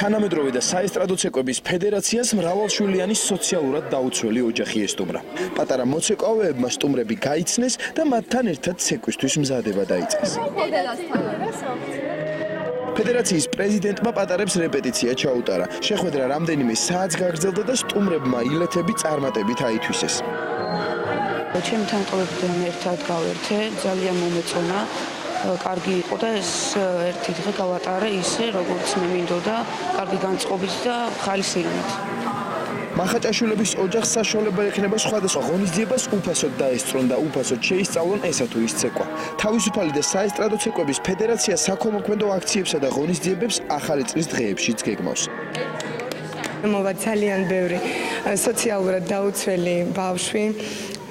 თანამედროვე და საესტრადო ცეკვების ფედერაციას მრავალშვილიანი სოციალურად დაუცველი ოჯახი ესტუმრა. პატარა მოცეკვავეებმა სტუმრები გაიცნეს და მათთან ერთად ცეკვისთვის მზადება დაიწყეს. ფედერაციის პრეზიდენტმა პატარებს რეპეტიცია ჩაუტარა. შეხვედრა რამდენიმე საათს გაგრძელდა და სტუმრებმა ილეთები წარმატებით აითვისეს. ჩემი თანატოლებთან ერთად გავერთე, ძალიან მომეწონა. კარგი იყო და ეს ერთი დღე გავატარე ისე, როგორც მე მინდოდა, კარგი განწყობით და ხალისიანად. მახაჭაშვილების ოჯახს საშუალება ექნება სხვადასხვა ღონისძიებას უფასოდ დაესწრონ და უფასოდ შეისწავლონ ესა თუ ის ცეკვა. თავისუფალი და საესტრადო ცეკვების ფედერაცია საქველმოქმედო აქციებსა და ღონისძიებებს ახალი წლის დღეებშიც გეგმავს. მოვა ძალიან ბევრი სოციალურად დაუცველი ბავშვი,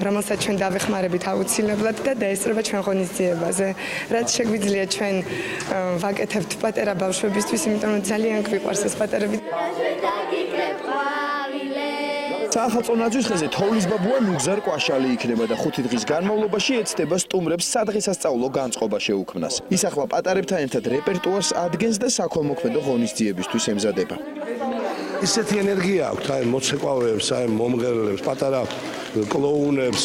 რომელსაც ჩვენ დავეხმარებით აუცილებლად და დაესწრება ჩვენ ღონისძიებაზე. რაც შეგვიძლია ჩვენ ვაკეთებთ პატარა ბავშვებისთვის, იმიტომ რომ ძალიან გვიყვარს ეს პატარები. საახალწლო ნაძვის ხეზე თოვლის ბაბუა ნუგზარ კვაშალი იქნება და 5 დღის განმავლობაში ეცდება სტუმრებს სადღესასწაულო განწყობა შეუქმნას. ის ახლა პატარებთან ერთად რეპერტუარს ადგენს და საქველმოქმედო ღონისძიებისთვის ემზადება. ისეთი ენერგია აქვს აი მოცეკვავეებს, აი მომღერლებს, პატარა კლოუნებს,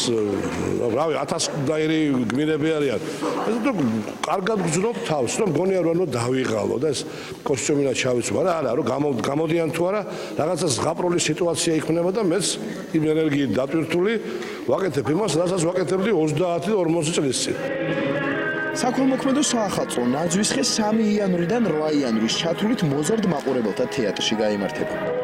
რავი 1000-დაირი გმირები არიან. ეს თუ კარგად გძნობ თავს, რომ მგონია რომ დავიღალო და ეს კოსტიუმინა ჩავიცვა, მაგრამ არა, რომ გამოდიან თუ არა, რაღაცა ზღაპრული სიტუაცია იქნება და მეც იმ ენერგიით დატვირთული ვაკეთებ იმას, რასაც ვაკეთებდი 30-40 წლის წინ. საქველმოქმედო საახალწლო ნაძვის ხე 3 იანვრიდან 8 იანვრის ჩათვლით მოზარდ მაყურებელთა თეატრში გაიმართება.